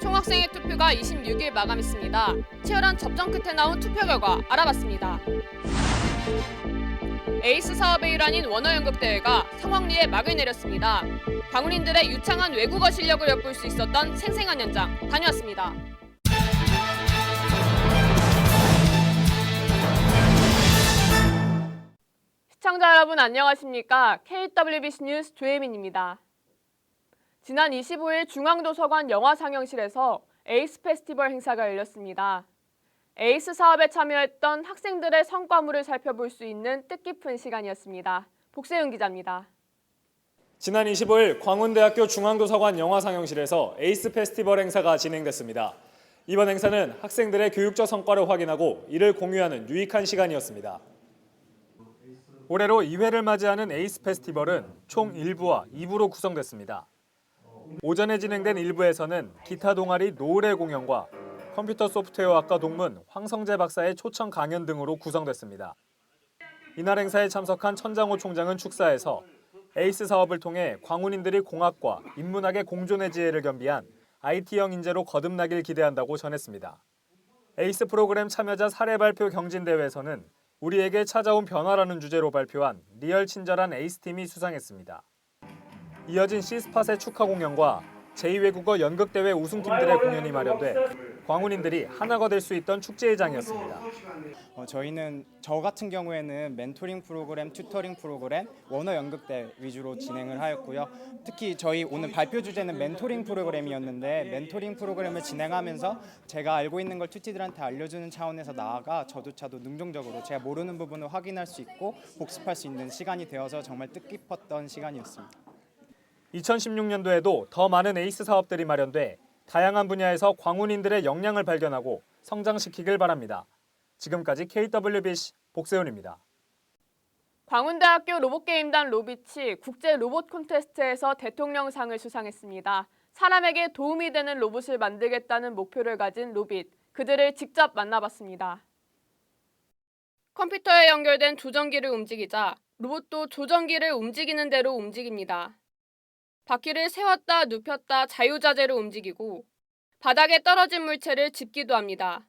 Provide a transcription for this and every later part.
총학생회 투표가 26일 마감했습니다. 치열한 접전 끝에 나온 투표 결과 알아봤습니다. 에이스 사업의 일환인 원어연극대회가 성황리에 막을 내렸습니다. 광운인들의 유창한 외국어 실력을 엿볼 수 있었던 생생한 현장 다녀왔습니다. 시청자 여러분 안녕하십니까? KWBC 뉴스 조혜민입니다. 지난 25일 중앙도서관 영화상영실에서 에이스 페스티벌 행사가 열렸습니다. 에이스 사업에 참여했던 학생들의 성과물을 살펴볼 수 있는 뜻깊은 시간이었습니다. 복세윤 기자입니다. 지난 25일 광운대학교 중앙도서관 영화상영실에서 에이스 페스티벌 행사가 진행됐습니다. 이번 행사는 학생들의 교육적 성과를 확인하고 이를 공유하는 유익한 시간이었습니다. 올해로 2회를 맞이하는 에이스 페스티벌은 총 1부와 2부로 구성됐습니다. 오전에 진행된 1부에서는 기타 동아리 노을의 공연과 컴퓨터 소프트웨어학과 동문 황성재 박사의 초청 강연 등으로 구성됐습니다. 이날 행사에 참석한 천장호 총장은 축사에서 에이스 사업을 통해 광운인들이 공학과 인문학의 공존의 지혜를 겸비한 IT형 인재로 거듭나길 기대한다고 전했습니다. 에이스 프로그램 참여자 사례 발표 경진대회에서는 우리에게 찾아온 변화라는 주제로 발표한 리얼 친절한 에이스팀이 수상했습니다. 이어진 시스팟의 축하 공연과 제2외국어 연극대회 우승팀들의 공연이 마련돼 광운인들이 하나가 될 수 있던 축제의 장이었습니다. 저희는 저 같은 경우에는 멘토링 프로그램, 튜터링 프로그램, 원어 연극대 위주로 진행을 하였고요. 특히 저희 오늘 발표 주제는 멘토링 프로그램이었는데 멘토링 프로그램을 진행하면서 제가 알고 있는 걸 튜티들한테 알려주는 차원에서 나아가 저조차도 능동적으로 제가 모르는 부분을 확인할 수 있고 복습할 수 있는 시간이 되어서 정말 뜻깊었던 시간이었습니다. 2016년도에도 더 많은 에이스 사업들이 마련돼 다양한 분야에서 광운인들의 역량을 발견하고 성장시키길 바랍니다. 지금까지 KWBC 복세훈입니다. 광운대학교 로봇게임단 로빗이 국제 로봇 콘테스트에서 대통령상을 수상했습니다. 사람에게 도움이 되는 로봇을 만들겠다는 목표를 가진 로빗, 그들을 직접 만나봤습니다. 컴퓨터에 연결된 조정기를 움직이자 로봇도 조정기를 움직이는 대로 움직입니다. 바퀴를 세웠다 눕혔다 자유자재로 움직이고 바닥에 떨어진 물체를 짚기도 합니다.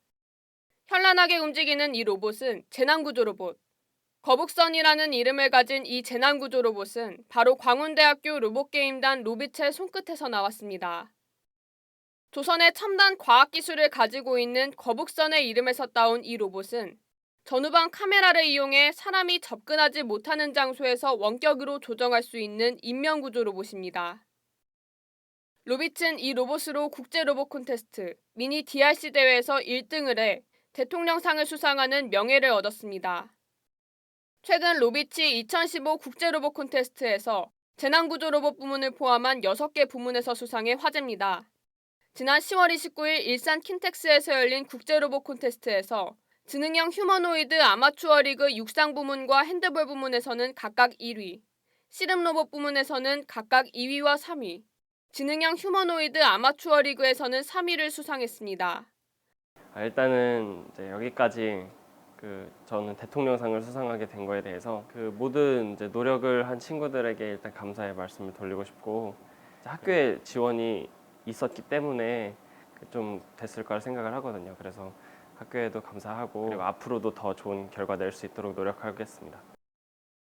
현란하게 움직이는 이 로봇은 재난구조 로봇. 거북선이라는 이름을 가진 이 재난구조 로봇은 바로 광운대학교 로봇게임단 로빗의 손끝에서 나왔습니다. 조선의 첨단 과학기술을 가지고 있는 거북선의 이름에서 따온 이 로봇은 전후방 카메라를 이용해 사람이 접근하지 못하는 장소에서 원격으로 조정할 수 있는 인명구조 로봇입니다. 로빗은 이 로봇으로 국제 로봇 콘테스트 미니 DRC 대회에서 1등을 해 대통령상을 수상하는 명예를 얻었습니다. 최근 로빗이 2015 국제 로봇 콘테스트에서 재난구조 로봇 부문을 포함한 6개 부문에서 수상해 화제입니다. 지난 10월 29일 일산 킨텍스에서 열린 국제 로봇 콘테스트에서 지능형 휴머노이드 아마추어 리그 육상 부문과 핸드볼 부문에서는 각각 1위, 씨름 로봇 부문에서는 각각 2위와 3위, 지능형 휴머노이드 아마추어 리그에서는 3위를 수상했습니다. 일단은 이제 여기까지 저는 대통령상을 수상하게 된 거에 대해서 모든 이제 노력을 한 친구들에게 일단 감사의 말씀을 돌리고 싶고, 학교에 지원이 있었기 때문에 좀 됐을 거라 생각을 하거든요. 그래서 학교에도 감사하고 그리고 앞으로도 더 좋은 결과 낼 수 있도록 노력하겠습니다.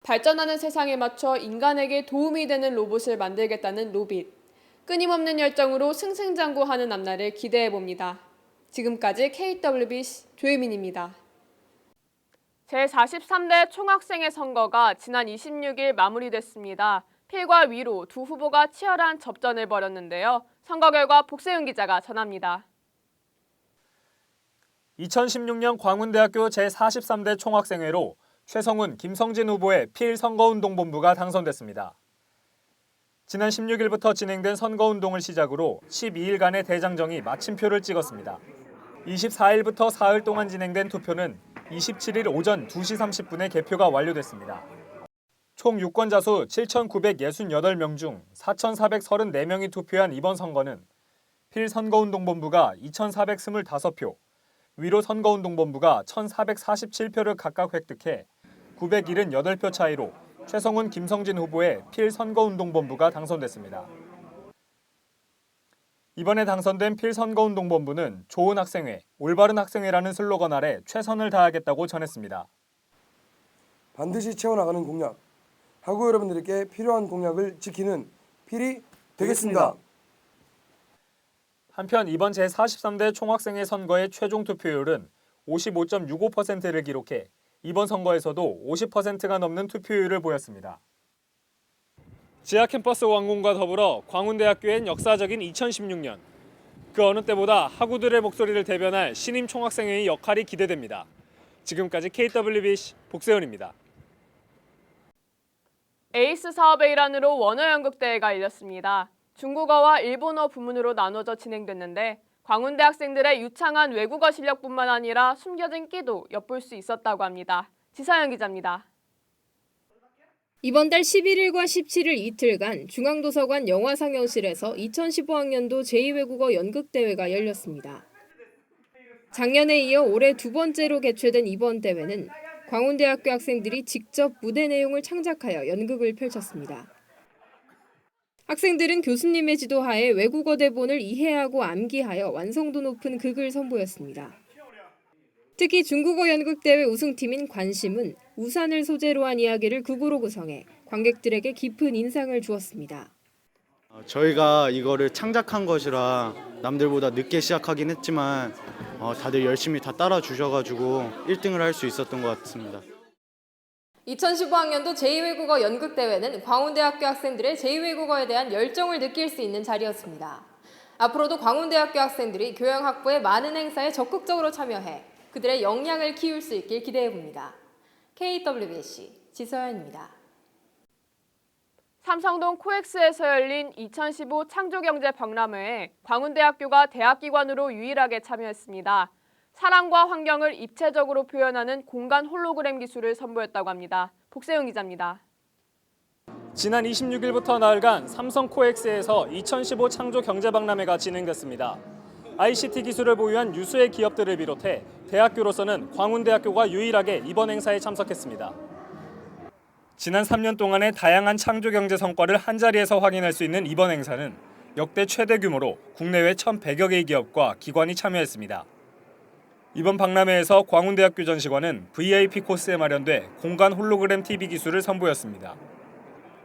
발전하는 세상에 맞춰 인간에게 도움이 되는 로봇을 만들겠다는 로빗. 끊임없는 열정으로 승승장구하는 앞날을 기대해봅니다. 지금까지 KWBC 조혜민입니다. 제43대 총학생회 선거가 지난 26일 마무리됐습니다. 필과 위로 두 후보가 치열한 접전을 벌였는데요. 선거 결과 복세윤 기자가 전합니다. 2016년 광운대학교 제43대 총학생회로 최성훈, 김성진 후보의 필선거운동본부가 당선됐습니다. 지난 16일부터 진행된 선거운동을 시작으로 12일간의 대장정이 마침표를 찍었습니다. 24일부터 사흘 동안 진행된 투표는 27일 오전 2시 30분에 개표가 완료됐습니다. 총 유권자수 7,968명 중 4,434명이 투표한 이번 선거는 필선거운동본부가 2,425표, 위로 선거운동본부가 1,447표를 각각 획득해 978표 차이로 최성훈, 김성진 후보의 필선거운동본부가 당선됐습니다. 이번에 당선된 필선거운동본부는 좋은 학생회, 올바른 학생회라는 슬로건 아래 최선을 다하겠다고 전했습니다. 반드시 채워나가는 공약, 학우 여러분들께 필요한 공약을 지키는 필이 되겠습니다. 한편 이번 제43대 총학생회 선거의 최종 투표율은 55.65%를 기록해 이번 선거에서도 50%가 넘는 투표율을 보였습니다. 지하 캠퍼스 완공과 더불어 광운대학교엔 역사적인 2016년, 그 어느 때보다 학우들의 목소리를 대변할 신임 총학생회의 역할이 기대됩니다. 지금까지 KWBC 복세훈입니다. 에이스 사업의 일환으로 원어연극대회가 열렸습니다. 중국어와 일본어 부문으로 나눠져 진행됐는데 광운대 학생들의 유창한 외국어 실력뿐만 아니라 숨겨진 끼도 엿볼 수 있었다고 합니다. 지서연 기자입니다. 이번 달 11일과 17일 이틀간 중앙도서관 영화상영실에서 2015학년도 제2외국어 연극대회가 열렸습니다. 작년에 이어 올해 두 번째로 개최된 이번 대회는 광운대학교 학생들이 직접 무대 내용을 창작하여 연극을 펼쳤습니다. 학생들은 교수님의 지도하에 외국어 대본을 이해하고 암기하여 완성도 높은 극을 선보였습니다. 특히 중국어 연극대회 우승팀인 관심은 우산을 소재로 한 이야기를 극으로 구성해 관객들에게 깊은 인상을 주었습니다. 저희가 이거를 창작한 것이라 남들보다 늦게 시작하긴 했지만 다들 열심히 다 따라 주셔가지고 1등을 할 수 있었던 것 같습니다. 2015학년도 제2외국어 연극대회는 광운대학교 학생들의 제2외국어에 대한 열정을 느낄 수 있는 자리였습니다. 앞으로도 광운대학교 학생들이 교양학부의 많은 행사에 적극적으로 참여해 그들의 역량을 키울 수 있길 기대해봅니다. KWBC 지서연입니다. 삼성동 코엑스에서 열린 2015 창조경제박람회에 광운대학교가 대학기관으로 유일하게 참여했습니다. 사랑과 환경을 입체적으로 표현하는 공간 홀로그램 기술을 선보였다고 합니다. 복세훈 기자입니다. 지난 26일부터 나흘간 삼성 코엑스에서 2015 창조경제박람회가 진행됐습니다. ICT 기술을 보유한 유수의 기업들을 비롯해 대학교로서는 광운대학교가 유일하게 이번 행사에 참석했습니다. 지난 3년 동안의 다양한 창조경제 성과를 한자리에서 확인할 수 있는 이번 행사는 역대 최대 규모로 국내외 1,100여 개의 기업과 기관이 참여했습니다. 이번 박람회에서 광운대학교 전시관은 VIP 코스에 마련돼 공간 홀로그램 TV 기술을 선보였습니다.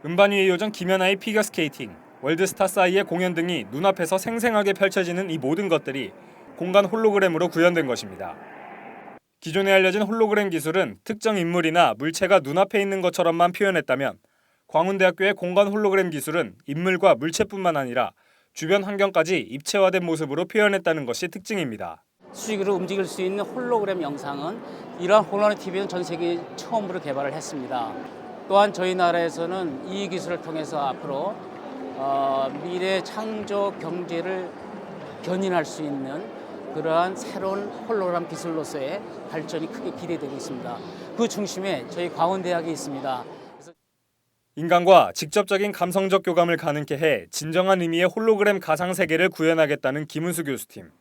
음반위의 요정 김연아의 피겨스케이팅, 월드스타 싸이의 공연 등이 눈앞에서 생생하게 펼쳐지는 이 모든 것들이 공간 홀로그램으로 구현된 것입니다. 기존에 알려진 홀로그램 기술은 특정 인물이나 물체가 눈앞에 있는 것처럼만 표현했다면 광운대학교의 공간 홀로그램 기술은 인물과 물체뿐만 아니라 주변 환경까지 입체화된 모습으로 표현했다는 것이 특징입니다. 수직으로 움직일 수 있는 홀로그램 영상은 이러한 홀로그램 TV는 전 세계 처음으로 개발을 했습니다. 또한 저희 나라에서는 이 기술을 통해서 앞으로 미래 창조 경제를 견인할 수 있는 그러한 새로운 홀로그램 기술로서의 발전이 크게 기대되고 있습니다. 그 중심에 저희 광운대학이 있습니다. 인간과 직접적인 감성적 교감을 가능케 해 진정한 의미의 홀로그램 가상세계를 구현하겠다는 김은수 교수팀.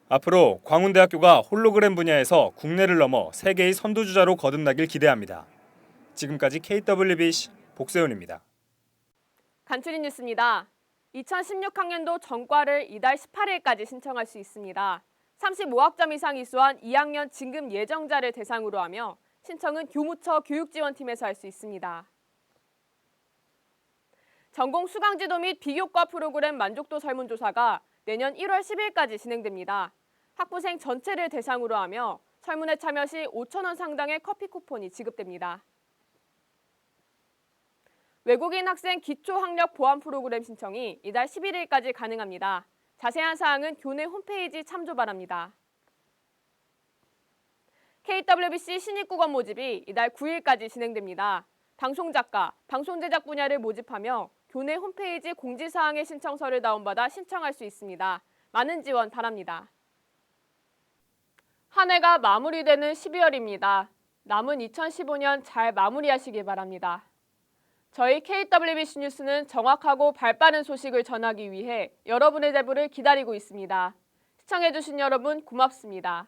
앞으로 광운대학교가 홀로그램 분야에서 국내를 넘어 세계의 선두주자로 거듭나길 기대합니다. 지금까지 KWBC 복세훈입니다. 간추린 뉴스입니다. 2016학년도 전과를 이달 18일까지 신청할 수 있습니다. 35학점 이상 이수한 2학년 진급 예정자를 대상으로 하며 신청은 교무처 교육지원팀에서 할 수 있습니다. 전공 수강지도 및 비교과 프로그램 만족도 설문조사가 내년 1월 10일까지 진행됩니다. 학부생 전체를 대상으로 하며 설문에 참여 시 5,000원 상당의 커피 쿠폰이 지급됩니다. 외국인 학생 기초학력 보완 프로그램 신청이 이달 11일까지 가능합니다. 자세한 사항은 교내 홈페이지 참조 바랍니다. KWBC 신입국원 모집이 이달 9일까지 진행됩니다. 방송작가, 방송제작 분야를 모집하며 교내 홈페이지 공지사항의 신청서를 다운받아 신청할 수 있습니다. 많은 지원 바랍니다. 한 해가 마무리되는 12월입니다. 남은 2015년 잘 마무리하시길 바랍니다. 저희 KWBC 뉴스는 정확하고 발빠른 소식을 전하기 위해 여러분의 제보를 기다리고 있습니다. 시청해주신 여러분 고맙습니다.